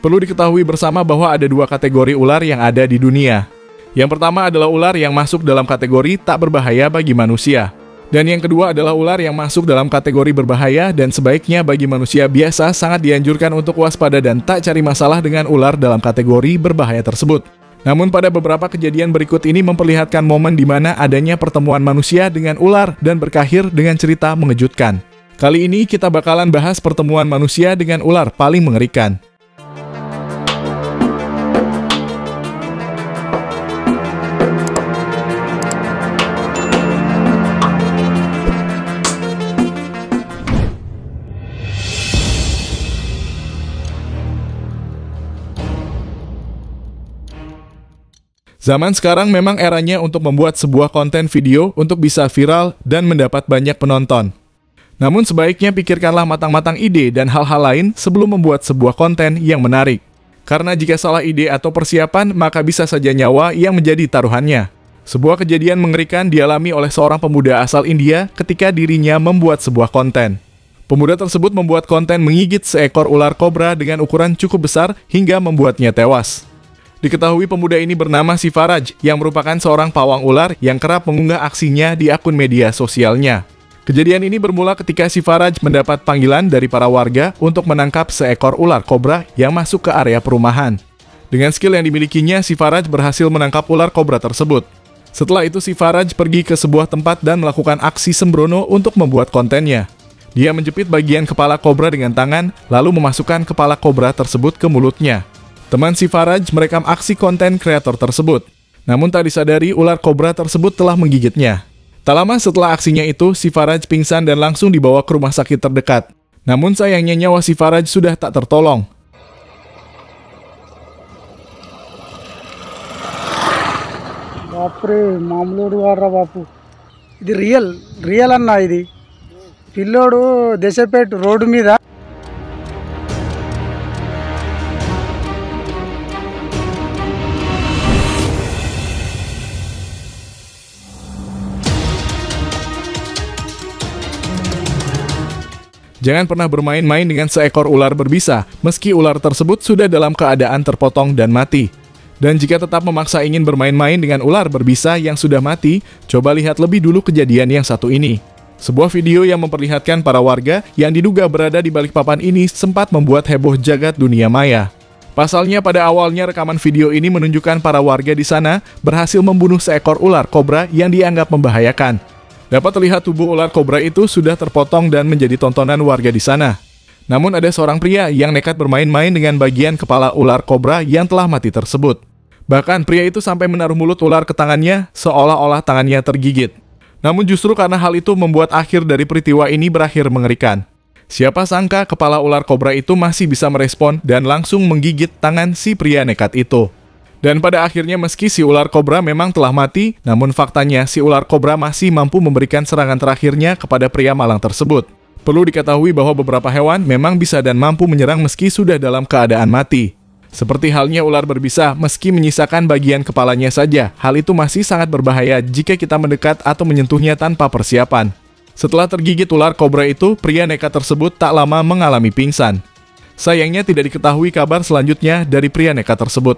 Perlu diketahui bersama bahwa ada dua kategori ular yang ada di dunia. Yang pertama adalah ular yang masuk dalam kategori tak berbahaya bagi manusia. Dan yang kedua adalah ular yang masuk dalam kategori berbahaya dan sebaiknya bagi manusia biasa sangat dianjurkan untuk waspada dan tak cari masalah dengan ular dalam kategori berbahaya tersebut. Namun pada beberapa kejadian berikut ini memperlihatkan momen di mana adanya pertemuan manusia dengan ular dan berakhir dengan cerita mengejutkan. Kali ini kita bakalan bahas pertemuan manusia dengan ular paling mengerikan. Zaman sekarang memang eranya untuk membuat sebuah konten video untuk bisa viral dan mendapat banyak penonton. Namun sebaiknya pikirkanlah matang-matang ide dan hal-hal lain sebelum membuat sebuah konten yang menarik. Karena jika salah ide atau persiapan, maka bisa saja nyawa yang menjadi taruhannya. Sebuah kejadian mengerikan dialami oleh seorang pemuda asal India ketika dirinya membuat sebuah konten. Pemuda tersebut membuat konten menggigit seekor ular kobra dengan ukuran cukup besar hingga membuatnya tewas. Diketahui pemuda ini bernama Sivaraj yang merupakan seorang pawang ular yang kerap mengunggah aksinya di akun media sosialnya. Kejadian ini bermula ketika Sivaraj mendapat panggilan dari para warga untuk menangkap seekor ular kobra yang masuk ke area perumahan. Dengan skill yang dimilikinya, Sivaraj berhasil menangkap ular kobra tersebut. Setelah itu Sivaraj pergi ke sebuah tempat dan melakukan aksi sembrono untuk membuat kontennya. Dia menjepit bagian kepala kobra dengan tangan, lalu memasukkan kepala kobra tersebut ke mulutnya. Teman Sivaraj merekam aksi konten kreator tersebut. Namun tak disadari ular kobra tersebut telah menggigitnya. Tak lama setelah aksinya itu, Sivaraj pingsan dan langsung dibawa ke rumah sakit terdekat. Namun sayangnya nyawa Sivaraj sudah tak tertolong. బాప్రే మామూలు వాడరా బాపు ఇది రియల్ అన్న ఇది పిల్లోడు దశపేట రోడ్డు మీద Jangan pernah bermain-main dengan seekor ular berbisa, meski ular tersebut sudah dalam keadaan terpotong dan mati. Dan jika tetap memaksa ingin bermain-main dengan ular berbisa yang sudah mati, coba lihat lebih dulu kejadian yang satu ini. Sebuah video yang memperlihatkan para warga yang diduga berada di balik papan ini sempat membuat heboh jagat dunia maya. Pasalnya pada awalnya rekaman video ini menunjukkan para warga di sana berhasil membunuh seekor ular kobra yang dianggap membahayakan. Dapat terlihat tubuh ular kobra itu sudah terpotong dan menjadi tontonan warga di sana. Namun ada seorang pria yang nekat bermain-main dengan bagian kepala ular kobra yang telah mati tersebut. Bahkan pria itu sampai menaruh mulut ular ke tangannya seolah-olah tangannya tergigit. Namun justru karena hal itu membuat akhir dari peristiwa ini berakhir mengerikan. Siapa sangka kepala ular kobra itu masih bisa merespon dan langsung menggigit tangan si pria nekat itu. Dan pada akhirnya meski si ular kobra memang telah mati, namun faktanya si ular kobra masih mampu memberikan serangan terakhirnya kepada pria malang tersebut. Perlu diketahui bahwa beberapa hewan memang bisa dan mampu menyerang meski sudah dalam keadaan mati. Seperti halnya ular berbisa, meski menyisakan bagian kepalanya saja, hal itu masih sangat berbahaya jika kita mendekat atau menyentuhnya tanpa persiapan. Setelah tergigit ular kobra itu, pria nekat tersebut tak lama mengalami pingsan. Sayangnya tidak diketahui kabar selanjutnya dari pria nekat tersebut.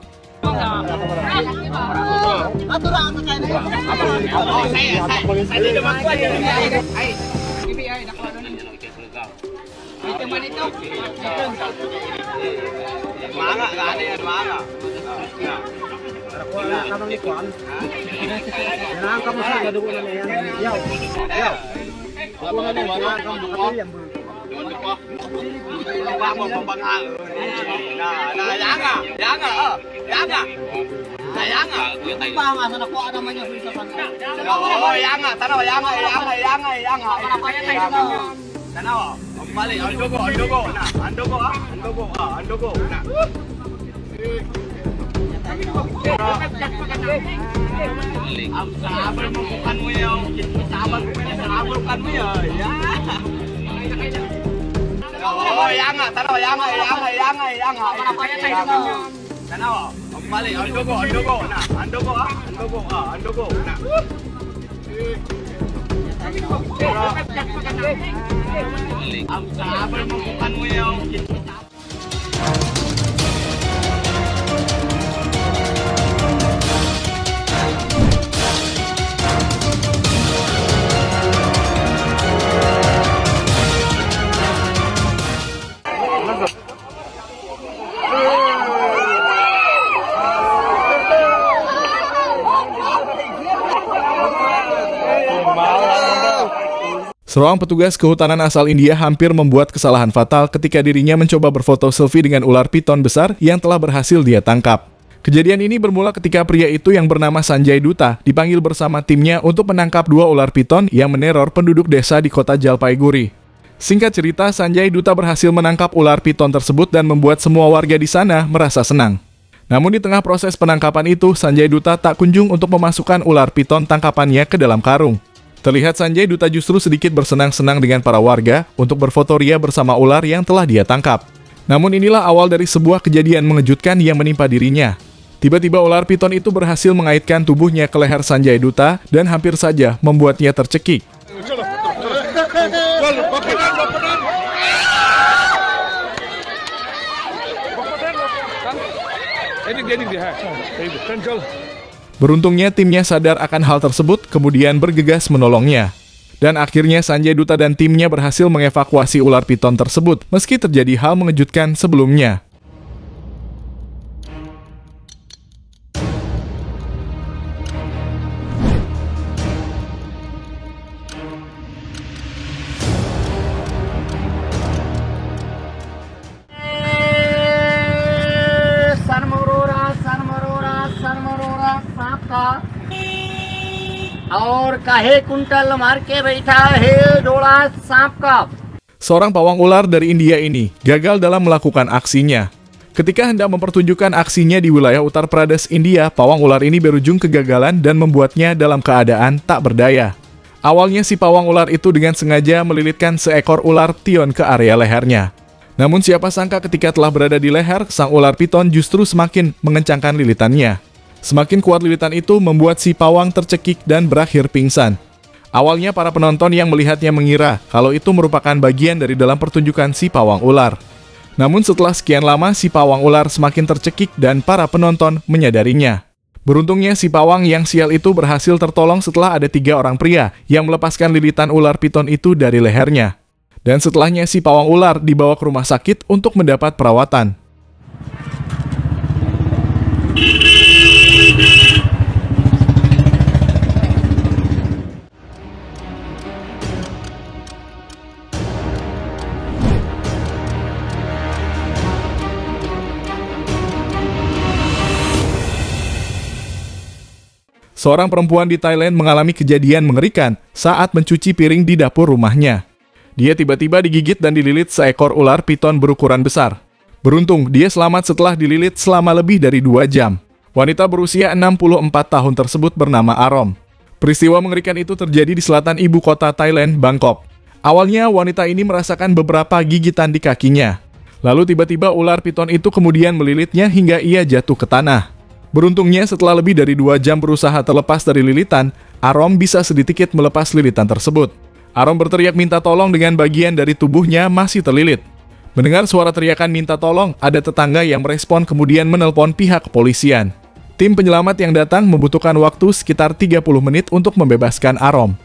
Seorang petugas kehutanan asal India hampir membuat kesalahan fatal ketika dirinya mencoba berfoto selfie dengan ular piton besar yang telah berhasil dia tangkap. Kejadian ini bermula ketika pria itu yang bernama Sanjay Dutta dipanggil bersama timnya untuk menangkap 2 ular piton yang meneror penduduk desa di kota Jalpaiguri. Singkat cerita, Sanjay Dutta berhasil menangkap ular piton tersebut dan membuat semua warga di sana merasa senang. Namun di tengah proses penangkapan itu, Sanjay Dutta tak kunjung untuk memasukkan ular piton tangkapannya ke dalam karung. Terlihat Sanjay Dutta justru sedikit bersenang-senang dengan para warga untuk berfoto ria bersama ular yang telah dia tangkap. Namun inilah awal dari sebuah kejadian mengejutkan yang menimpa dirinya. Tiba-tiba ular piton itu berhasil mengaitkan tubuhnya ke leher Sanjay Dutta dan hampir saja membuatnya tercekik. Beruntungnya timnya sadar akan hal tersebut, kemudian bergegas menolongnya. Dan akhirnya Sanjay Dutta dan timnya berhasil mengevakuasi ular piton tersebut, meski terjadi hal mengejutkan sebelumnya. और काहे कुंटल मार के बैठा है डोला सांप का. Seorang pawang ular dari India ini gagal dalam melakukan aksinya. Ketika hendak mempertunjukkan aksinya di wilayah Uttar Pradesh, India, pawang ular ini berujung kegagalan dan membuatnya dalam keadaan tak berdaya. Awalnya si pawang ular itu dengan sengaja melilitkan seekor ular piton ke area lehernya. Namun siapa sangka ketika telah berada di leher, sang ular piton justru semakin mengencangkan lilitannya. Semakin kuat lilitan itu membuat si pawang tercekik dan berakhir pingsan. Awalnya para penonton yang melihatnya mengira kalau itu merupakan bagian dari dalam pertunjukan si pawang ular. Namun setelah sekian lama si pawang ular semakin tercekik dan para penonton menyadarinya. Beruntungnya si pawang yang sial itu berhasil tertolong setelah ada 3 orang pria yang melepaskan lilitan ular piton itu dari lehernya. Dan setelahnya si pawang ular dibawa ke rumah sakit untuk mendapat perawatan. Seorang perempuan di Thailand mengalami kejadian mengerikan saat mencuci piring di dapur rumahnya. Dia tiba-tiba digigit dan dililit seekor ular piton berukuran besar. Beruntung, dia selamat setelah dililit selama lebih dari 2 jam. Wanita berusia 64 tahun tersebut bernama Arom. Peristiwa mengerikan itu terjadi di selatan ibu kota Thailand, Bangkok. Awalnya, wanita ini merasakan beberapa gigitan di kakinya. Lalu tiba-tiba ular piton itu kemudian melilitnya hingga ia jatuh ke tanah. Beruntungnya setelah lebih dari 2 jam berusaha terlepas dari lilitan, Arom bisa sedikit melepas lilitan tersebut. Arom berteriak minta tolong dengan bagian dari tubuhnya masih terlilit. Mendengar suara teriakan minta tolong, ada tetangga yang merespon kemudian menelpon pihak kepolisian. Tim penyelamat yang datang membutuhkan waktu sekitar 30 menit untuk membebaskan Arom.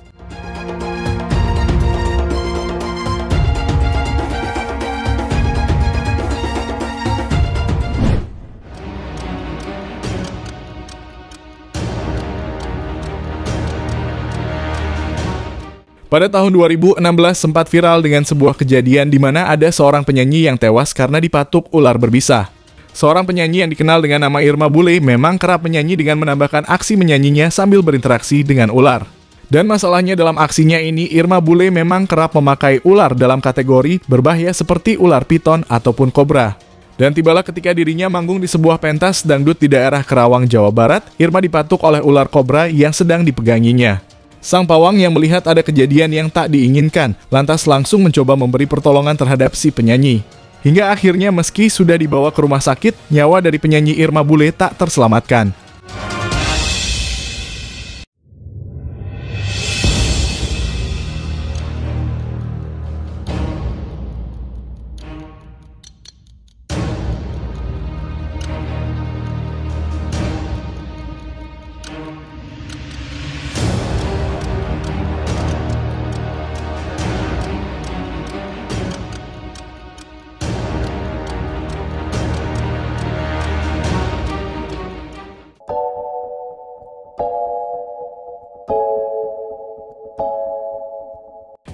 Pada tahun 2016 sempat viral dengan sebuah kejadian di mana ada seorang penyanyi yang tewas karena dipatuk ular berbisa. Seorang penyanyi yang dikenal dengan nama Irma Bule memang kerap menyanyi dengan menambahkan aksi menyanyinya sambil berinteraksi dengan ular. Dan masalahnya dalam aksinya ini, Irma Bule memang kerap memakai ular dalam kategori berbahaya seperti ular piton ataupun kobra. Dan tibalah ketika dirinya manggung di sebuah pentas dangdut di daerah Kerawang, Jawa Barat, Irma dipatuk oleh ular kobra yang sedang dipeganginya. Sang pawang yang melihat ada kejadian yang tak diinginkan, lantas langsung mencoba memberi pertolongan terhadap si penyanyi. Hingga akhirnya meski sudah dibawa ke rumah sakit, nyawa dari penyanyi Irma Bule tak terselamatkan.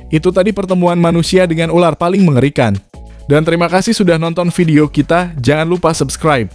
Itu tadi pertemuan manusia dengan ular paling mengerikan. Dan terima kasih sudah nonton video kita, jangan lupa subscribe.